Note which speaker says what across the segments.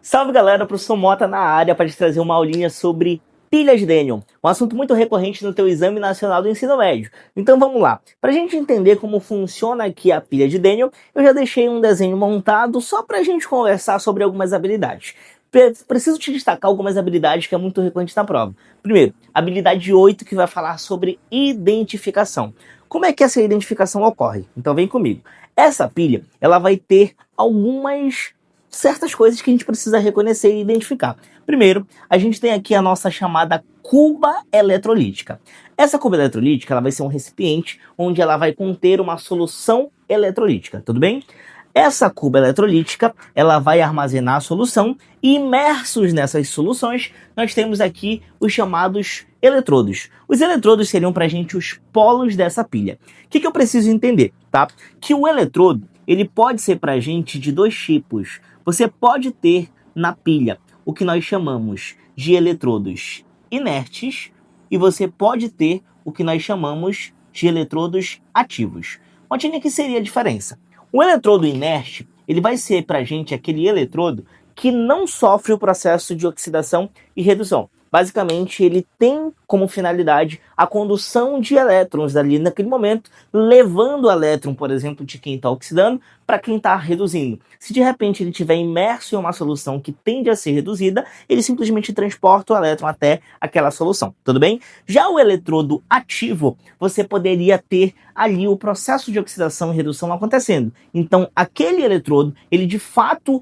Speaker 1: Salve galera, professor Mota na área para te trazer uma aulinha sobre pilhas Daniel, um assunto muito recorrente no teu Exame Nacional do Ensino Médio. Então vamos lá, para a gente entender como funciona aqui a pilha de Daniel, eu já deixei um desenho montado só para a gente conversar sobre algumas habilidades. Preciso te destacar algumas habilidades que é muito recorrente na prova. Primeiro, habilidade 8 que vai falar sobre identificação. Como é que essa identificação ocorre? Então vem comigo. Essa pilha, ela vai ter algumas certas coisas que a gente precisa reconhecer e identificar. Primeiro, a gente tem aqui a nossa chamada cuba eletrolítica. Essa cuba eletrolítica ela vai ser um recipiente onde ela vai conter uma solução eletrolítica, tudo bem? Essa cuba eletrolítica ela vai armazenar a solução e imersos nessas soluções nós temos aqui os chamados eletrodos. Os eletrodos seriam para a gente os polos dessa pilha. O que eu preciso entender, tá? Que o eletrodo ele pode ser para a gente de dois tipos. Você pode ter na pilha o que nós chamamos de eletrodos inertes e você pode ter o que nós chamamos de eletrodos ativos. Notem que seria a diferença. O eletrodo inerte, ele vai ser para a gente aquele eletrodo que não sofre o processo de oxidação e redução. Basicamente, ele tem como finalidade a condução de elétrons ali naquele momento, levando o elétron, por exemplo, de quem está oxidando para quem está reduzindo. Se de repente ele estiver imerso em uma solução que tende a ser reduzida, ele simplesmente transporta o elétron até aquela solução, tudo bem? Já o eletrodo ativo, você poderia ter ali o processo de oxidação e redução acontecendo. Então, aquele eletrodo, ele de fato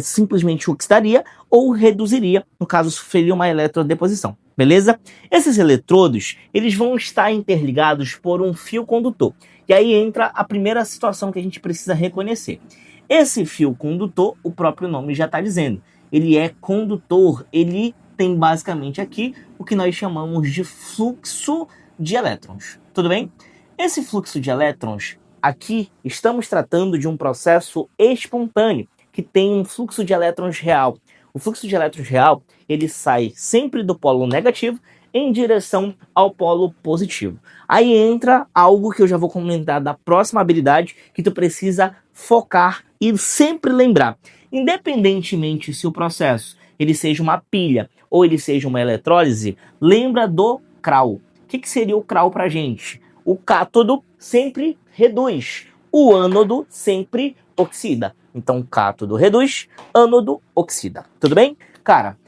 Speaker 1: simplesmente oxidaria ou reduziria, no caso, sofreria uma eletrodeposição, beleza? Esses eletrodos, eles vão estar interligados por um fio condutor. E aí entra a primeira situação que a gente precisa reconhecer. Esse fio condutor, o próprio nome já está dizendo, ele é condutor, ele tem basicamente aqui o que nós chamamos de fluxo de elétrons, tudo bem? Esse fluxo de elétrons, aqui estamos tratando de um processo espontâneo, que tem um fluxo de elétrons real. O fluxo de elétrons real, ele sai sempre do polo negativo em direção ao polo positivo. Aí entra algo que eu já vou comentar da próxima habilidade que tu precisa focar e sempre lembrar. Independentemente se o processo ele seja uma pilha ou ele seja uma eletrólise, lembra do CRAL. O que seria o CRAL pra gente? O cátodo sempre reduz, o ânodo sempre oxida. Então, cátodo reduz, ânodo oxida. Tudo bem? Cara,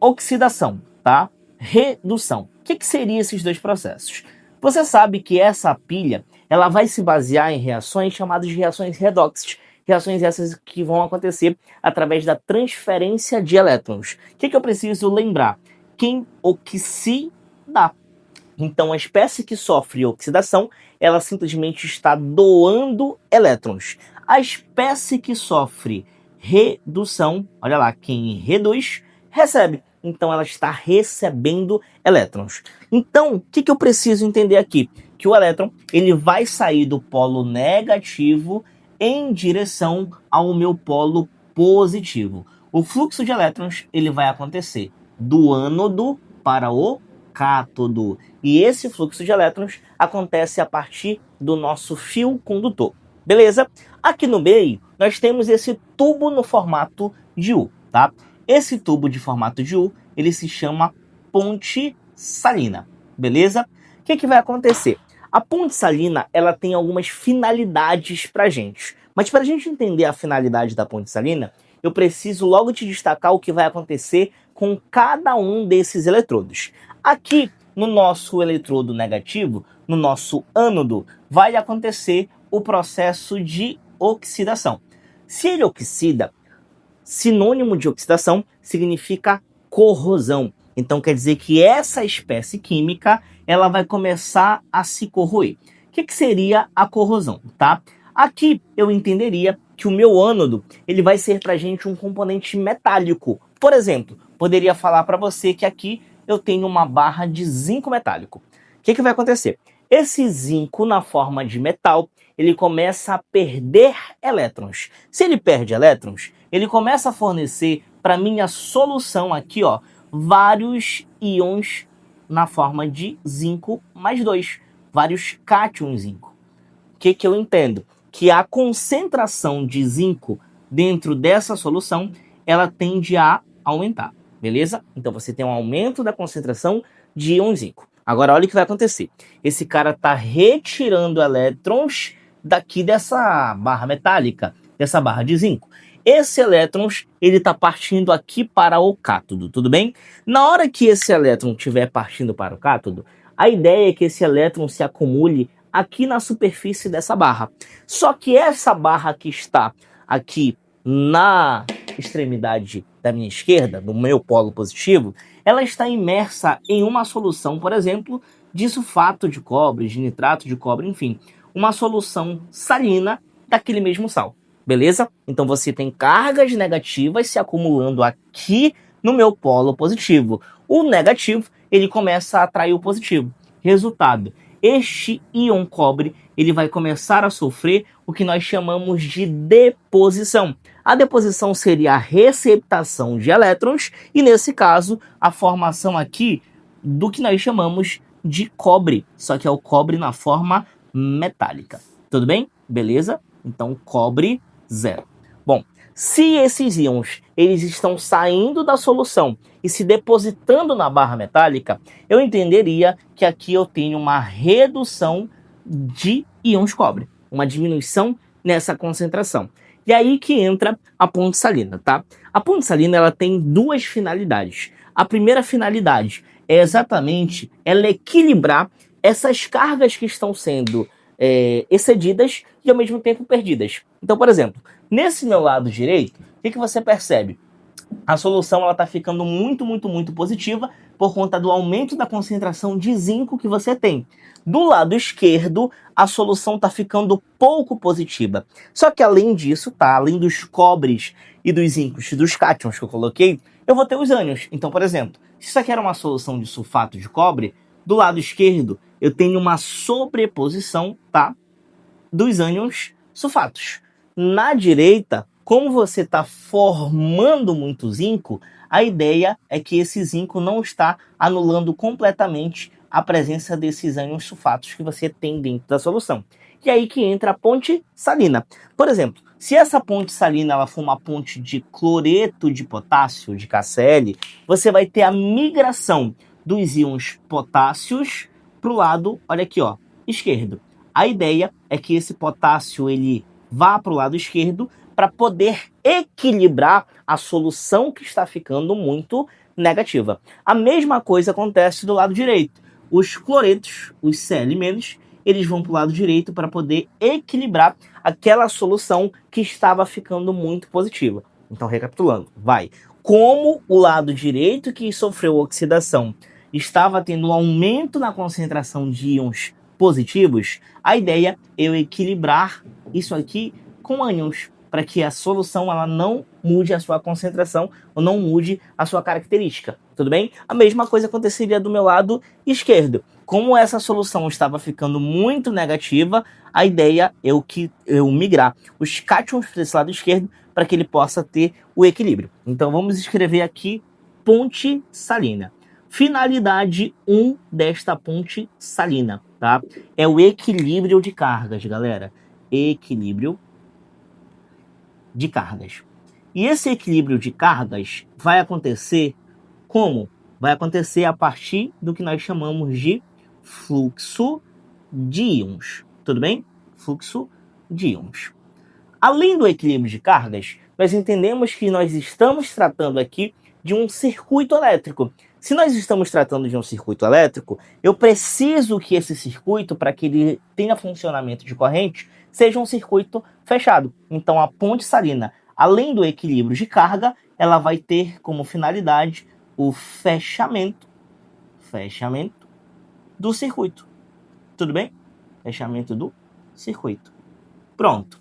Speaker 1: oxidação, tá? Redução. O que seriam esses dois processos? Você sabe que essa pilha, ela vai se basear em reações chamadas de reações redox. Reações essas que vão acontecer através da transferência de elétrons. O que eu preciso lembrar? Quem oxida. Então, a espécie que sofre oxidação, ela simplesmente está doando elétrons. A espécie que sofre redução, olha lá, quem reduz, recebe. Então, ela está recebendo elétrons. Então, o que eu preciso entender aqui? Que o elétron ele vai sair do polo negativo em direção ao meu polo positivo. O fluxo de elétrons ele vai acontecer do ânodo para o cátodo. E esse fluxo de elétrons acontece a partir do nosso fio condutor. Beleza? Aqui no meio, nós temos esse tubo no formato de U, tá? Esse tubo de formato de U, ele se chama ponte salina, beleza? O que vai acontecer? A ponte salina, ela tem algumas finalidades pra gente. Mas para a gente entender a finalidade da ponte salina, eu preciso logo te destacar o que vai acontecer com cada um desses eletrodos. Aqui, no nosso eletrodo negativo, no nosso ânodo, vai acontecer o processo de oxidação. Se ele oxida, sinônimo de oxidação significa corrosão. Então quer dizer que essa espécie química ela vai começar a se corroer. O que seria a corrosão, tá? Aqui eu entenderia que o meu ânodo ele vai ser para a gente um componente metálico. Por exemplo, poderia falar para você que aqui eu tenho uma barra de zinco metálico. O que vai acontecer? Esse zinco na forma de metal, ele começa a perder elétrons. Se ele perde elétrons, ele começa a fornecer para minha solução aqui, ó, vários íons na forma de zinco mais 2, vários cátions zinco. O que eu entendo? Que a concentração de zinco dentro dessa solução ela tende a aumentar, beleza? Então você tem um aumento da concentração de íon zinco. Agora olha o que vai acontecer. Esse cara está retirando elétrons daqui dessa barra metálica, dessa barra de zinco. Esse elétrons, ele está partindo aqui para o cátodo, tudo bem? Na hora que esse elétron estiver partindo para o cátodo, a ideia é que esse elétron se acumule aqui na superfície dessa barra. Só que essa barra que está aqui na extremidade da minha esquerda, no meu polo positivo, ela está imersa em uma solução, por exemplo, de sulfato de cobre, de nitrato de cobre, enfim, uma solução salina daquele mesmo sal, beleza? Então você tem cargas negativas se acumulando aqui no meu polo positivo. O negativo, ele começa a atrair o positivo. Resultado, este íon cobre, ele vai começar a sofrer o que nós chamamos de deposição. A deposição seria a receptação de elétrons e, nesse caso, a formação aqui do que nós chamamos de cobre, só que é o cobre na forma metálica. Tudo bem? Beleza? Então, cobre 0. Bom, se esses íons eles estão saindo da solução e se depositando na barra metálica, eu entenderia que aqui eu tenho uma redução de íons cobre, uma diminuição nessa concentração. E aí que entra a ponte salina, tá? A ponte salina ela tem duas finalidades. A primeira finalidade é exatamente ela equilibrar essas cargas que estão sendo excedidas e ao mesmo tempo perdidas. Então, por exemplo, nesse meu lado direito, o que você percebe? A solução está ficando muito positiva por conta do aumento da concentração de zinco que você tem. Do lado esquerdo, a solução está ficando pouco positiva. Só que além disso, tá? Além dos cobres e dos zincos e dos cátions que eu coloquei, eu vou ter os ânions. Então, por exemplo, se isso aqui era uma solução de sulfato de cobre, do lado esquerdo eu tenho uma sobreposição, tá? Dos ânions sulfatos. Na direita, como você está formando muito zinco, a ideia é que esse zinco não está anulando completamente a presença desses ânions sulfatos que você tem dentro da solução. E aí que entra a ponte salina. Por exemplo, se essa ponte salina ela for uma ponte de cloreto de potássio, de KCl, você vai ter a migração dos íons potássios para o lado, olha aqui, ó, esquerdo. A ideia é que esse potássio ele vá para o lado esquerdo para poder equilibrar a solução que está ficando muito negativa. A mesma coisa acontece do lado direito. Os cloretos, os Cl-, eles vão para o lado direito para poder equilibrar aquela solução que estava ficando muito positiva. Então, recapitulando, vai. Como o lado direito que sofreu oxidação estava tendo um aumento na concentração de íons positivos, a ideia é eu equilibrar isso aqui com ânions, para que a solução ela não mude a sua concentração ou não mude a sua característica, tudo bem? A mesma coisa aconteceria do meu lado esquerdo. Como essa solução estava ficando muito negativa, a ideia é eu migrar os cátions para esse lado esquerdo para que ele possa ter o equilíbrio. Então vamos escrever aqui ponte salina. Finalidade 1 desta ponte salina, tá? É o equilíbrio de cargas, galera. Equilíbrio de cargas. E esse equilíbrio de cargas vai acontecer como? Vai acontecer a partir do que nós chamamos de fluxo de íons. Tudo bem? Fluxo de íons. Além do equilíbrio de cargas, nós entendemos que nós estamos tratando aqui de um circuito elétrico. Se nós estamos tratando de um circuito elétrico, eu preciso que esse circuito, para que ele tenha funcionamento de corrente, seja um circuito fechado. Então a ponte salina, além do equilíbrio de carga, ela vai ter como finalidade o fechamento do circuito. Tudo bem? Fechamento do circuito. Pronto.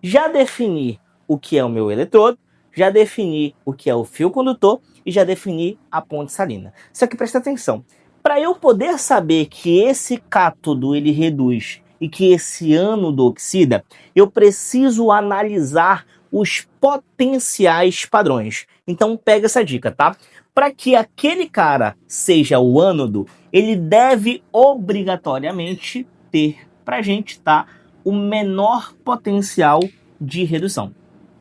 Speaker 1: Já defini o que é o meu eletrodo, já defini o que é o fio condutor e já defini a ponte salina. Só que presta atenção. Para eu poder saber que esse cátodo ele reduz e que esse ânodo oxida, eu preciso analisar os potenciais padrões. Então pega essa dica, tá? Para que aquele cara seja o ânodo, ele deve obrigatoriamente ter pra gente, tá? O menor potencial de redução.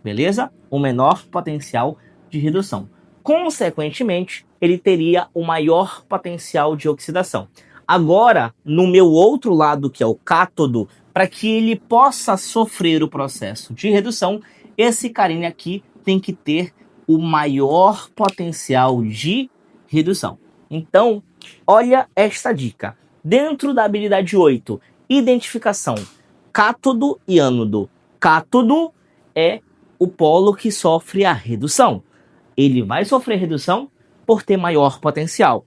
Speaker 1: Beleza? O menor potencial de redução. Consequentemente, ele teria o maior potencial de oxidação. Agora, no meu outro lado, que é o cátodo, para que ele possa sofrer o processo de redução, esse carinha aqui tem que ter o maior potencial de redução. Então, olha esta dica. Dentro da habilidade 8, identificação, cátodo e ânodo. Cátodo é o polo que sofre a redução. Ele vai sofrer redução por ter maior potencial.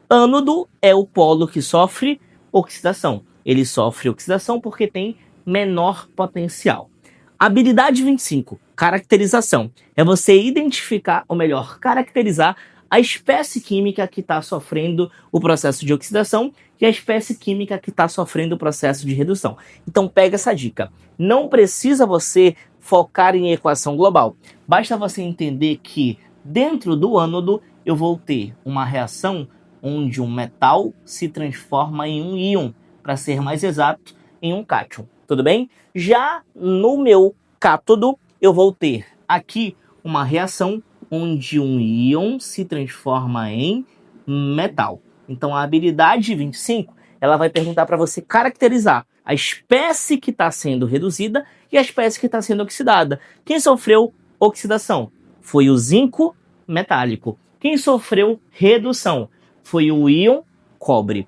Speaker 1: Ânodo é o polo que sofre oxidação. Ele sofre oxidação porque tem menor potencial. Habilidade 25, caracterização. É você identificar, ou melhor, caracterizar a espécie química que está sofrendo o processo de oxidação e a espécie química que está sofrendo o processo de redução. Então pega essa dica. Não precisa você focar em equação global. Basta você entender que dentro do ânodo eu vou ter uma reação onde um metal se transforma em um íon, para ser mais exato, em um cátion. Tudo bem? Já no meu cátodo, eu vou ter aqui uma reação onde um íon se transforma em metal. Então, a habilidade 25, ela vai perguntar para você caracterizar a espécie que está sendo reduzida e a espécie que está sendo oxidada. Quem sofreu oxidação foi o zinco metálico. Quem sofreu redução foi o íon cobre.